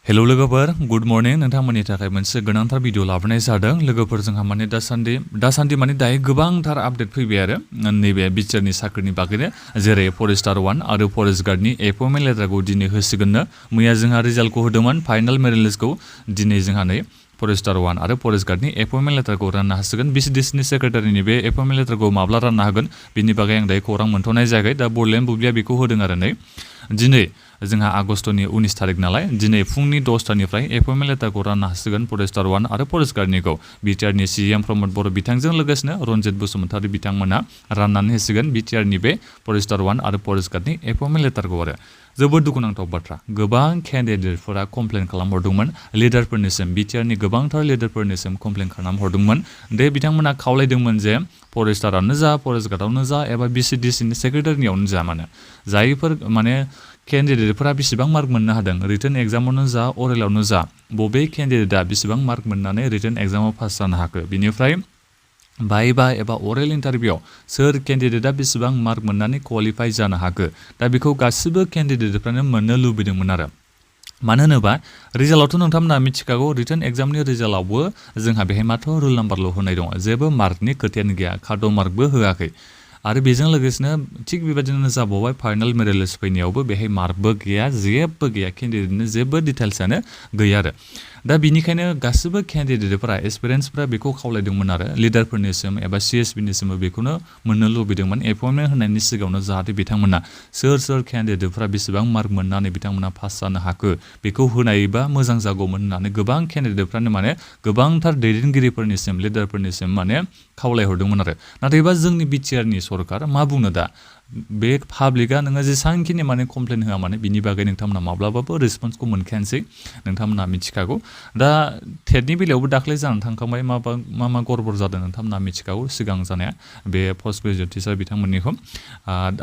hello लोगोफोर good morning नोंथांमोननि थाखाय मोनसे गोनांथार भिडिअ लाबोनाय जादों लोगोफोर जोंहा माने दासान्दि माने दायो गोबांथार आपडेट फैबाय आरो नैबे बिटिआरनि साख्रिनि बागैनो जेरै फरेस्टार 1 आरो फरेस्ट गार्डनि एपइन्टमेन्ट लेटारखौ दिनै होसिगोननो मैया जोंहा रिजाल्टखौ होदोंमोन फाइनाल मेरिट लिस्टखौ दिनै जोंहा नै फरेस्टार 1 आरो फरेस्ट गार्डनि एपइन्टमेन्ट लेटारखौ राननो हासिगोन बिसिडिसिनि सेक्रेटारिनि बे एपइन्टमेन्ट लेटारखौ माब्ला राननो हागोन बिनि बागै आं दायो खौरां मोनथ'नाय जायाखै दा बड'लेण्ड बुब्लिया बेखौ होदों आरो नै दिनै जोंहा आगस्टनि 19 तारिख नालाय दिनै फुंनि 10टानिफ्राय एपइन्टमेन्ट लेटारखौ राननो हासिगोन फरेस्टार 1 आरो फरेस्ट गार्डनिखौ बिटिआरनि सिएम प्रमद बर' बिथांजों लोगोसेनो रन्जित बसुमतारी बिथांमोना राननानै होसिगोन बिटिआरनि बे फरेस्टार 1 आरो फरेस्ट गार्डनि एपइन्टमेन्ट लेटारखौ आरो जोबोद दुखुनांथाव बाथ्रा गोबां केन्डिडेटफोरा कमप्लेन खालामहरदोंमोन लिडारफोरनिसिम बिटिआरनि गोबांथार लिडारफोरनिसिम कमप्लेन खालामहरदोंमन दे बिथांमोना खावलायदोंमोन जे फरेस्टारानो जा फरेस्ट गार्डआवनो जा एबा बिसिडिसिनि सेक्रेटारिनियावनो जा मानो जायफोर माने केन्डिडेटफोरा बेसेबां मार्क मोननो हादों रिटेन एग्जामावनो जा अरेलावनो जा बबे केन्डिडेटआ बेसेबां मार्क मोननानै रिटेन एग्जामाव पास जानो हाखो बिनिफ्राय भाइभा एबा अरेल इन्टारभिउआव सोर केन्डिडेटआ बेसेबां मार्क मोननानै क्वालिफाइ जानो हाखो दा बेखौ गासिबो केन्डिडेटफ्रानो मोननो लुबैदोंमोन आरो मानो होनोबा रिजाल्टआवथ' नोंथांमोना मिथिखागौ रिटेन एग्जामनि रिजाल्टआवबो जोंहा बेहाय मात्र रुल नाम्बारल' होनाय दङ जेबो मार्कनि खोथायानो गैया कार्ड मार्कबो होआखै आरो बेजों लोगोसेनो थिग बेबायदिनो जाबावबाय फाइनाल मेरिट लिस्ट फैनायावबो बेहाय मार्कबो गैया जेबो गैया केन्डिडेटनो जेबो डिटेल्सआनो गैया आरो दा बिनिखायनो गासिबो केन्डिडेटफोरा एसपिरेन्ट्सफोरा बेखौ खावलायदोंमोन आरो लिडारफोरनिसिम एबा सिएसपिनिसिमबो बेखौनो मोननो लुबैदोंमोन एपइन्टमेन्ट होनायनि सिगाङावनो जाहाथे बिथांमोना सोर केन्डिडेटफोरा बेसेबां मार्क मोननानै बिथांमोना पास जानो हाखो बेखौ होनायबा मोजां जागौमोन होननानै गोबां केन्डिडेटफ्रानो माने गोबांथार दैदेनगिरिफोरनिसिम लिडारफोरनिसिम माने खावलायहरदोंमोन आरो नाथायबा जोंनि बिटिआरनि सरकार मा बुंनो दा बे पाब्लिकआ नोङो जेसांखिनि माने कमप्लेन होआ माने बिनि बागै नोंथांमोना माब्लाबाबो रेसपन्सखौ मोनखायानोसै नोंथांमोना मिथिखागौ दा टेटनि बेलायावबो दाख्लै जानानै थांखांबाय मा गड़बड़ जादों नोंथांमोना मिथिखागौ सिगां जानाया बे पस्ट ग्रेजुवेट टिचार बिथांमोननिखौ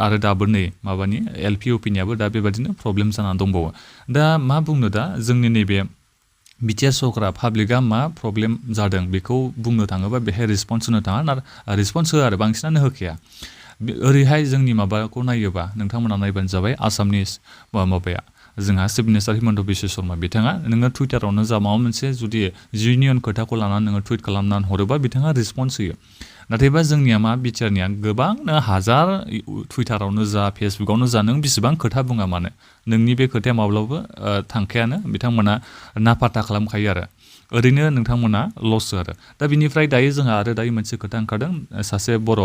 आरो दाबो नै माबानि एलपि इउपिनियाबो दा बेबायदिनो प्रब्लेम जानानै दंबावो दा मा बुंनो दा जोंनि नैबे बिटिआर सरकारा पाब्लिकआ मा प्रब्लेम जादों बेखौ बुंनो थाङोबा बेहाय रेसपन्स होनो थाङा रेसपन्स होआ आरो बांसिनानो होखाया ओरैहाय जोंनि माबाखौ नायोबा नोंथांमोना नायबानो जाबाय आसामनि माबाया जोंहा चिफ मिनिस्टार हिमन्त बिश्व शर्मा बिथाङा नोङो टुइटारावनो जा माबा मोनसे जुदि इउनियन खोथाखौ लानानै नोङो टुइट खालामनानै हरोबा बिथाङा रेसपन्स होयो नाथायबा जोंनिया मा बिटिआरनिया गोबांनो हाजार टुइटारावनो जा फेसबुकआवनो जा नों बेसेबां खोथा बुङा मानो नोंनि बे खोथाया माब्लाबा थांखायानो बिथांमोना नाफात्ता खालामखायो आरो ओरैनो नोंथांमोना लस आरो दा बिनिफ्राय दायो जोंहा आरो दायो मोनसे खोथा ओंखारदों सासे बर'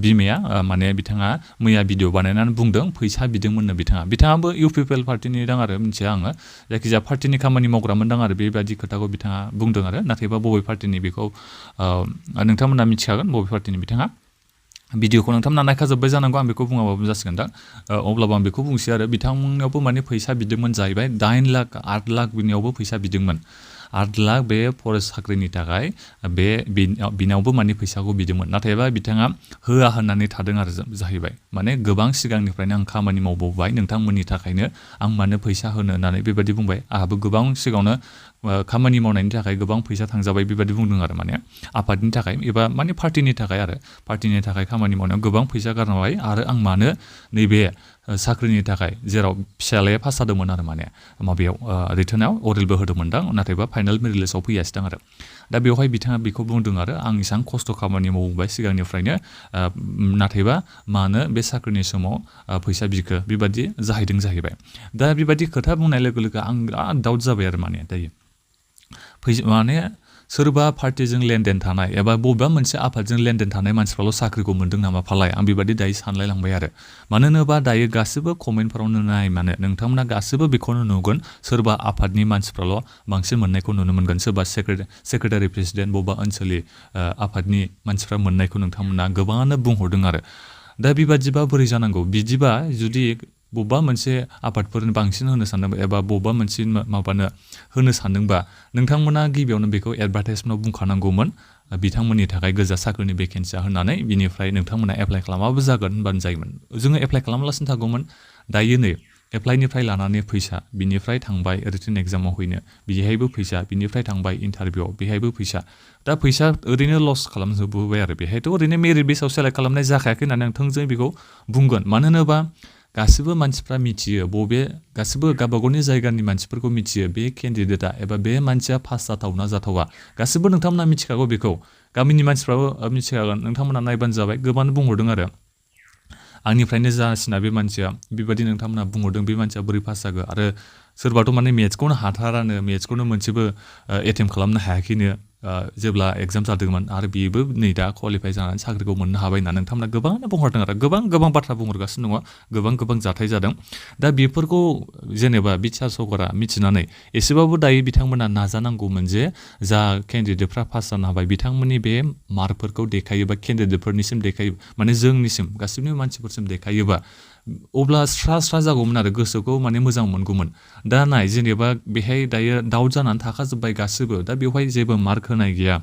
बिमाया माने बिथाङा मैया भिडिअ बानायनानै बुंदों फैसा बिदोंमोननो बिथाङाबो इउपिपिएल पार्टिनि दां आरो मिथिया आङो जायखिजाया पार्टिनि खामानि मावग्रा मोनदां आरो बेबायदि खोथाखौ बिथाङा बुंदों आरो नाथायबा बबे पार्टिनि बेखौ नोंथांमोना मिथिखागोन बबे पार्टिनि बिथाङा भिडिअखौ नोंथांमोना नायखाजोब्बाय जानांगौ आं बेखौ बुङाबाबो जासिगोन दा अब्लाबो आं बेखौ बुंसै आरो बिथांमोननियावबो माने फैसा बिदोंमोन जाहैबाय 9 लाख 8 लाख बिनियावबो फैसा बिदोंमोन 8 लाख बे फरेस्ट साख्रिनि थाखाय बिनावबो माने फैसाखौ बिदोंमोन नाथायबा बिथाङा होआ होननानै थादों आरो जाहैबाय माने गोबां सिगांनिफ्रायनो आं खामानि मावबोबाय नोंथांमोननि थाखायनो आं मानो फैसा होनो होननानै बेबायदि बुंबाय आंहाबो गोबां सिगाङावनो खामानि मावनायनि थाखाय गोबां फैसा थांजाबाय बेबायदि बुंदों आरो माने आफादनि थाखाय एबा माने पार्टिनि थाखाय खामानि मावनायाव गोबां फैसा गारबाय आरो आं मानो नैबे साख्रिनि थाखाय जेराव फिसालाया पास जादोंमोन आरो माने माबायाव रिटेनाव अरेलबो होदोंमोनदां नाथायबा फाइनाल मेरिट लिस्टआव फैयासै दां आरो दा बेवहाय बिथाङा बेखौ बुंदों आरो आं इसां खस्थ' खामानि मावबाय सिगांनिफ्रायनो नाथायबा मानो बे साख्रिनि समाव फैसा बिखो बेबायदि जाहैबाय दा बेबायदि खोथा बुंनाय लोगो लोगो आं बिराद डाउट जाबाय आरो माने दायो माने सोरबा पार्टिजों लेनदेन थानाय एबा बबेबा मोनसे आफादजों लेनदेन थानाय मानसिफ्राल' साख्रिखौ मोन्दों नामा फालाय आं बेबायदि दायो सानलायलांबाय आरो मानो होनोबा दायो गासिबो कमेन्टफोरावनो नाय मानो नोंथांमोना गासिबो बेखौनो नुगोन सोरबा आफादनि मानसिफ्राल' बांसिन मोननायखौ नुनो मोनगोन सोरबा सेक्रेटारि प्रेसिडेन्ट बबेबा ओनसोलनि आफादनि मानसिफ्रा मोननायखौ नोंथांमोना गोबाङानो बुंहरदों आरो दा बेबादिबा बोरै जानांगौ बिदिबा जुदि बबेबा मोनसे आफादफोरनो बांसिन होनो सानदोंबा एबा बबेबा मोनसे माबानो होनो सानदोंबा नोंथांमोना गिबियावनो बेखौ एडभार्टाइजमेन्टआव बुंखानांगौमोन बिथांमोननि थाखाय गोजा साख्रिनि भेकेन्सिया होननानै बिनिफ्राय नोंथांमोना एप्लाइ खालामाबो जागोन होनबानो जायोमोन जोङो एप्लाइ खालामालासिनो थागौमोन दायो नै एप्लाइनिफ्राय लानानै फैसा बिनिफ्राय थांबाय रिटेन एग्जामाव हैनो बिहायबो फैसा बिनिफ्राय थांबाय इन्टारभिउआव बेहायबो फैसा दा फैसा ओरैनो लस खालामजोबबोबाय आरो बेहायथ' ओरैनो मेरिट बेसाव सेलेक्ट खालामनाय जाखायाखै होननानै आं थोंजोङै बेखौ बुंगोन मानो होनोबा गासिबो मानसिफ्रा मिथियो गासिबो गावबागावनि जायगानि मानसिफोरखौ मिथियो बे केन्डिडेटआ एबा बे मानसिया पास जाथावना जाथावा गासिबो नोंथांमोना मिथिखागौ बेखौ गामिनि मानसिफ्राबो मिथिखागोन नोंथांमोना नायबानो जाबाय गोबां बुंहरदों आरो आंनिफ्रायनो जासिना बे मानसिया बेबायदि नोंथांमोना बुंहरदों बे मानसिया बोरै पास जागोन आरो सोरबाथ' माने मेथ्सखौनो हाथारानो मेथ्सखौनो मोनसेबो एटेम्प खालामनो हायाखैनो जेब्ला एग्जाम जादोंमोन आरो बेबो नै दा क्वालिफाइ जानानै साख्रिखौ मोननो हाबाय होनना नोंथांमोना गोबाङानो बुंहरदों आरो गोबां बाथ्रा बुंहरगासिनो दङ गोबां जाथाय जादों दा बेफोरखौ जेनेबा बिटिआर सरकारा मिथिनानै एसेबाबो दायो बिथांमोना नाजानांगौमोन जे जा केन्डिडेटफ्रा पास जानो हाबाय बिथांमोननि बे मार्कफोरखौ देखायोबा केन्डिडेटफोरनिसिम देखायो माने जोंनिसिम गासिबो मानसिफोरसिम देखायोबा अब्ला स्रा जागौमोन आरो गोसोखौ माने मोजां मोनगौमोन दा नाय जेनेबा बेहाय दायो दाउट जानानै थाखाजोब्बाय गासिबो दा बेवहाय जेबो मार्क होनाय गैया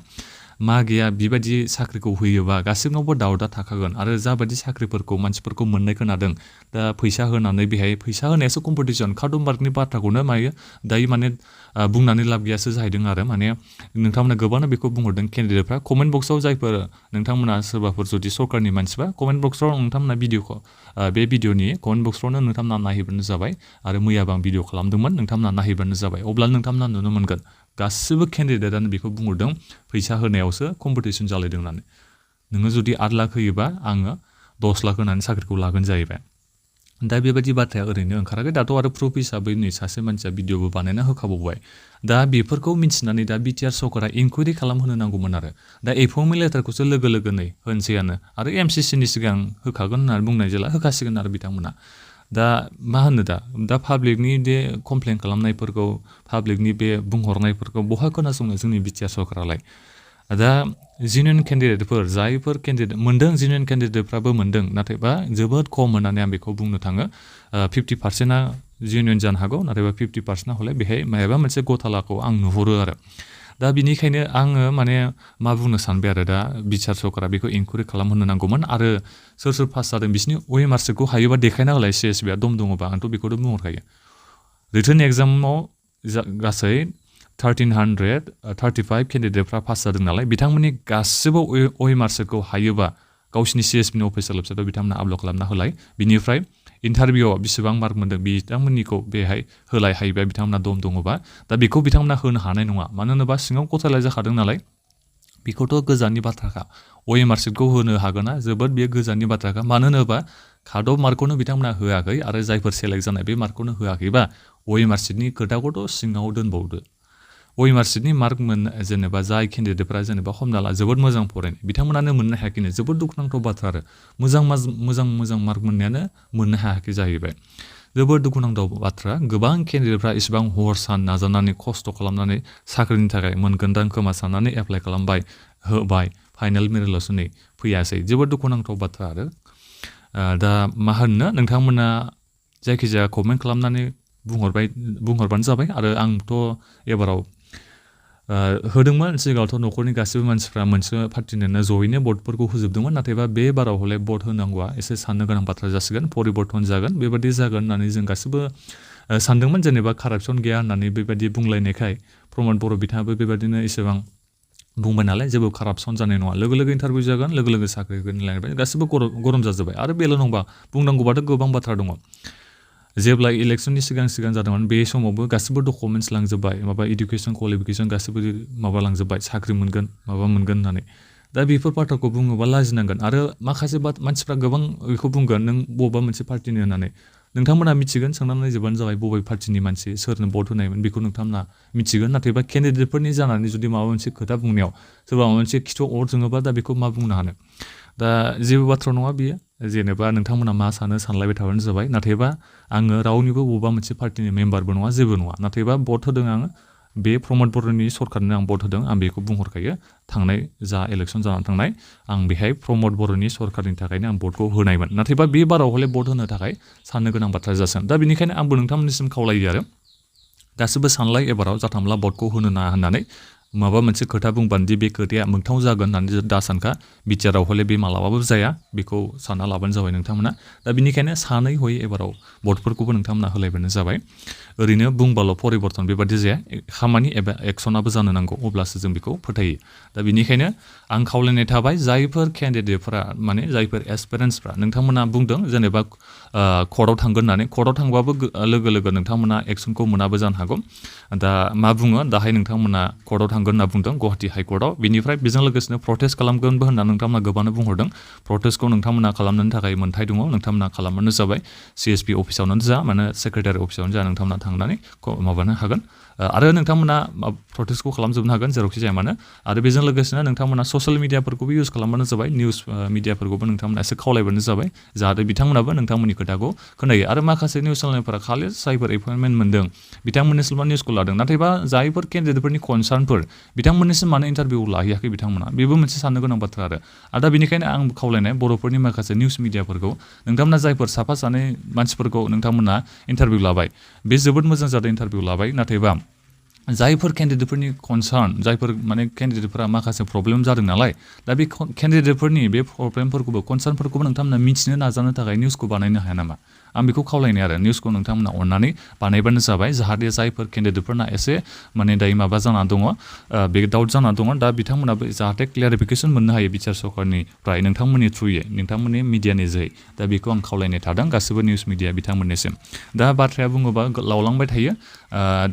मा गैया बेबायदि साख्रिखौ होयोबा गासिबनावबो दाउटआ थाखागोन आरो जाबायदि साख्रिफोरखौ मानसिफोरखौ मोननाय खोनादों दा फैसा होनानै बेहाय फैसा होनायासो कम्पिटिसन कार्ड मार्कनि बाथ्राखौनो मायो दायो माने बुंनानै लाब गैयासो जाहैदों आरो माने नोंथांमोना गोबाङानो बेखौ बुंहरदों केन्डिडेटफ्रा कमेन्ट बक्सआव जायफोर नोंथांमोना सोरबाफोर जुदि सरकारनि मानसिबा कमेन्ट बक्सआव नोंथांमोना भिडिअखौ बे भिडिअनि कमेन्ट बक्सफ्रावनो नोंथांमोना नायहैबानो जाबाय आरो मैयाबो आं भिडिअ खालामदोंमोन नोंथांमोना नायहैबानो जाबाय अब्ला नोंथांमोना नुनो मोनगोन गासिबो केन्डिडेटआनो बेखौ बुंहरदों फैसा होनायावसो कम्पिटिसन जालायदों होननानै नोङो जुदि 8 लाख होयोबा आङो 10 लाख होनानै साख्रिखौ लागोन जाहैबाय दा बेबायदि बाथ्राया ओरैनो ओंखाराखै दाथ' आरो प्रुफ हिसाबै नै सासे मानसिया भिडिअबो बानायना होखाबावबाय दा बेफोरखौ मिथिनानै दा बिटिआर सरकारा इनकुवारि खालामहोनो नांगौमोन आरो दा एपइन्टमेन्ट लेटारखौसो लोगो लोगोनै होनसैयानो आरो एमसिसिनि सिगां होखागोन होननानै बुंनाय जेला होखासिगोन आरो बिथांमोना दा मा होनो दा पाब्लिकनि बे कमप्लेन खालामनायफोरखौ पाब्लिकनि बे बुंहरनायफोरखौ बहा खोनासंनो जोंनि बिटिआर सरकारालाय दा जेनुइन केन्डिडेटफोर जायफोर केन्डिडेट मोनदों जेनुइन केन्डिडेटफ्राबो मोनदों नाथायबा जोबोद खम होननानै आं बेखौ बुंनो थाङो 50%आ जेनुइन जानो हागौ नाथायबा 50%आ हले बेहाय माबा मोनसे गथालाखौ आं नुहुरो आरो दा बिनिखायनो आङो माने मा बुंनो सानबाय आरो दा बिटिआर सरकारा बेखौ इनकुवारि खालामहोनो नांगौमोन आरो सोर पास जादों बिसोरनि वेमार्कखौ हायोबा देखायना होलाय सिएसबिआ दङबा आंथ' बेखौथ' बुंहरखायो रिटन एग्जामाव गासै 1335 केन्डिडेटफ्रा पास जादों नालाय बिथांमोननि गासिबो वेमार्कखौ हायोबा गावसिनि सिएसबिनि अफिसियेल वेबसाइटआव बिथांमोना आपल'ड खालामना होलाय बिनिफ्राय इन्टारभिउआव बेसेबां मार्क मोनदों बिथांमोननिखौ बेहाय होलाय हायोबा बिथांमोना दङबा दा बेखौ बिथांमोना होनो हानाय नङा मानो होनोबा सिङाव गथायलाय जाखादों नालाय बेखौथ' गोजाननि बाथ्राखा वेमार्कखौ होनो हागोना जोबोद बेयो गोजाननि बाथ्राखा मानो होनोबा कार्ड अफ मार्कखौनो बिथांमोना होआखै आरो जायफोर सेलेक्ट जानाय बे मार्कखौनो होआखैबा वेमार्कनि खोथाखौथ' सिङाव दोनबावदो वेमार्कनि मार्क जेनेबा जाय केन्डिडेटफ्रा जेनेबा हमना ला जोबोद मोजां फरायनाय बिथांमोनानो मोननो हायाखैनो जोबोद दुखुनांथाव बाथ्रा आरो मोजां मार्क मोननायानो मोननो हायाखै जाहैबाय जोबोद दुखुनांथाव बाथ्रा गोबां केन्डिडेटफ्रा इसेबां हर सान नाजानानै खस्थ' खालामनानै साख्रिनि थाखाय मोनगोनदां खोमा साननानै एप्लाइ खालामबाय होबाय फाइनाल मेरिटआवसो नै फैयासै जोबोद दुखुनांथाव बाथ्रा आरो दा मा होननो नोंथांमोना जायखिजाया कमेन्ट खालामनानै बुंहरबानो जाबाय आरो आंथ' एबाराव होदोंमोन सिगाङावथ' न'खरनि गासिबो मानसिफ्रा मोनसे पार्टिनोनो जयैनो भटफोरखौ होजोबदोंमोन नाथायबा बे बाराव हले भट होनांगौआ एसे साननो गोनां बाथ्रा जासिगोन परिबर्तन जागोन बेबायदि जागोन होननानै जों गासिबो सानदोंमोन जेनेबा कारापसन गैया होननानै बेबायदि बुंलायनायखाय प्रमद बर' बिथाङाबो बेबायदिनो एसेबां बुंबाय नालाय जेबो कारापसन जानाय नङा लोगो इन्टारभिउ जागोन लोगो साख्रि होगोन गासिबो गरम जाजोब्बाय आरो बेल' नङा बुंनांगौबाथ' गोबां बाथ्रा दङ जेब्ला इलेक्सननि सिगां जादोंमोन बे समावबो गासिबो डकुमेन्टस लांजोब्बाय माबा इडुकेसन क्वालिफिकेसन गासिबो माबा लांजोब्बाय साख्रि मोनगोन माबा मोनगोन होननानै दा बेफोर बाथ्राखौ बुङोबा लाजिनांगोन आरो माखासे मानसिफ्रा गोबां बेखौ बुंगोन नों बबेबा मोनसे पार्टिनि होननानै नोंथांमोना मिथिगोन सोंनानै नायजोबबानो जाबाय बबे पार्टिनि मानसि सोरनो भट होनायमोन बेखौ नोंथांमोना मिथिगोन नाथायबा केन्डिडेटफोरनि जानानै जुदि माबा मोनसे खोथा बुंनायाव सोरबा माबा मोनसे खिथु जोङोबा दा बेखौ मा बुंनो हानो दा जेबो बाथ्रा नङा बियो जेनेबा नोंथांमोना मा सानलायबाय थाबानो जाबाय नाथायबा आङो रावनिबो बबेबा मोनसे पार्टिनि मेम्बारबो नङा जेबो नङा नाथायबा भट होदों आङो बे प्रमद बर'नि सरकारनो आं भट होदों आं बेखौ बुंहरखायो थांनाय जा इलेक्सन जानानै थांनाय आं बेहाय प्रमद बर'नि सरकारनि थाखायनो आं भटखौ होनायमोन नाथायबा बे बाराव हले भट होनो थाखाय साननो गोनां बाथ्रा जासिगोन दा बेनिखायनो आंबो नोंथांमोननिसिम खावलायो आरो गासिबो सानलाय एबाराव जाथामला भटखौ होनो नाङा होननानै माबा मोनसे खोथा बुंबानदि बे खोथाया मोगथाव जागोन होननानै दा सानखा बिटिआरआव हले बे मालाबाबो जाया बेखौ सानना लाबानो जाबाय नोंथांमोना दा बिनिखायनो सानै हयै एबाराव भटफोरखौबो नोंथांमोना होलायबानो जाबाय ओरैनो बुंबाल' परिबर्तन बेबादि जाया खामानि एबा एक्सनाबो जानो नांगौ अब्लासो जों बेखौ फोथायो दा बिनिखायनो आं खावलायनाय थाबाय जायफोर केन्डिडेटफोरा माने जायफोर एसपिरेन्ट्सफ्रा नोंथांमोना बुंदों जेनेबा कर्टआव थांगोन होननानै कर्टआव थांबाबो लोगो लोगो नोंथांमोना एक्सनखौ मोनाबो जानो हागौ दा मा बुङो दाहाय नोंथांमोना कर्टआव थांगोन होनना बुंदों गुवाहाटि हाइकर्टआव बिनिफ्राय बेजों लोगोसेनो प्रटेस्ट खालामगोनबो होनना नोंथांमोना गोबांनो बुंहरदों प्रटेस्टखौ नोंथांमोना खालामनो थाखाय मोन्थाय दङ नोंथांमोना खालामबानो जाबाय CSP अफिसावनो जा माने सेक्रेटारि अफिसावनो जा नोंथांमोना थांनानै माबानो हागोन आरो नोंथांमोना प्रटेस्टखौ खालामजोबनो हागोन जेरावखि जाया मानो आरो बेजों लोगोसेनो नोंथांमोना ससियेल मिडियाफोरखौबो इउज खालामबानो जाबाय निउस मिडियाफोरखौबो नोंथांमोना एसे खावलायबानो जाबाय जाहाथे बिथांमोनाबो नोंथांमोननि खोथाखौ खोनायो आरो माखासे निउस चेनेलफोरा खालि जायफोर एपइन्टमेन्ट मोनदों बिथांमोननिसिमल' निउसखौ लादों नाथायबा जायफोर केन्डिडेटफोरनि कनसार्नफोर बिथांमोननिसिम मानो इन्टारभिउ लाहैयाखै बिथांमोना बेबो मोनसे साननो गोनां बाथ्रा आरो दा बेनिखायनो आं खावलायनाय बर'फोरनि माखासे निउस मिडियाफोरखौ नोंथांमोना जायफोर साफा सानै मानसिफोरखौ नोंथांमोना इन्टारभिउ लाबाय बे जोबोद मोजां जादों इन्टारभिउ लाबाय नाथायबा जायफोर केन्डिडेटफोरनि कनसार्न जायफोर माने केन्डिडेटफोरा माखासे प्रब्लेम जादों नालाय दा बे केन्डिडेटफोरनि बे प्रब्लेमफोरखौबो कनसार्नफोरखौबो नोंथांमोना मिथिनो नाजानो थाखाय निउसखौ बानायनो हाया नामा आं बेखौ खावलायनाय आरो निउसखौ नोंथांमोना अननानै बानायबानो जाबाय जाहाथे जायफोर केन्डिडेटफोरना एसे माने दायो माबा जाना दङ बे डाउट जाना दङ दा बिथांमोनाबो जाहाथे क्लियारिफिकेसन मोननो हायो बिटिआर सरकारनिफ्राय नोंथांमोननि थ्रुयै नोंथांमोननि मिडियानि जोहै दा बेखौ आं खावलायनाय थादों गासैबो निउस मिडिया बिथांमोननिसिम दा बाथ्राया बुङोबा लावलांबाय थायो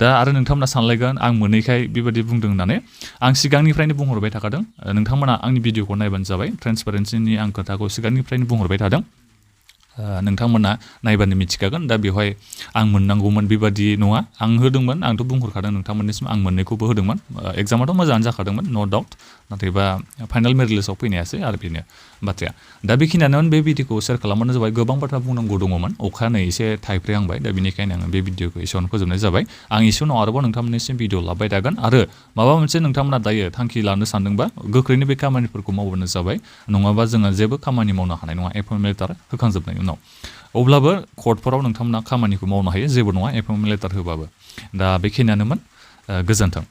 दा आरो नोंथांमोना सानलायगोन आं मोनैखाय बेबायदि बुंदों होननानै आं सिगांनिफ्रायनो बुंहरबाय थाखादों नोंथांमोना आंनि भिडिअखौ नायबानो जाबाय ट्रेन्सपारेन्सिनि आं खोथाखौ सिगांनिफ्रायनो बुंहरबाय थादों नोंथांमोना नायबानो मिथिखागोन दा बेवहाय आं मोननांगौमोन बेबादि नङा आं होदोंमोन आंथ' बुंहरखादों नोंथांमोननिसिम आं मोननैखौबो होदोंमोन एग्जामाथ' मोजाङानो जाखादोंमोन नो डाउट नाथायबा फाइनाल मेरिट लिस्टआव फैनायासै आरो बेनो बाथ्राया दा बेखिनियानो बे भिडिअखौ शेयार खालामबानो जाबाय गोबां बाथ्रा बुंनांगौ दङमोन अखा नै एसे थाइफ्रिहांबाय दा बेनिखायनो आङो बे भिडिअखौ एसेयावनो फोजोबनाय जाबाय आं एसे उनाव आरोबाव नोंथांमोननिसिम भिडिअ लाबाय थागोन आरो माबा मोनसे नोंथांमोना दायो थांखि लानो सानदोंबा गोख्रैनो बे खामानिफोरखौ मावबानो जाबाय नङाबा जोङो जेबो खामानि मावनो हानाय नङा एपइन्टमेन्ट लेटार होखांजोबनायनि उनाव अब्लाबो कर्टफोराव नोंथांमोना खामानिखौ मावनो हायो जेबो नङा एपइन्टमेन्ट लेटार होबाबो दा बेखिनियानोमोन गोजोन्थों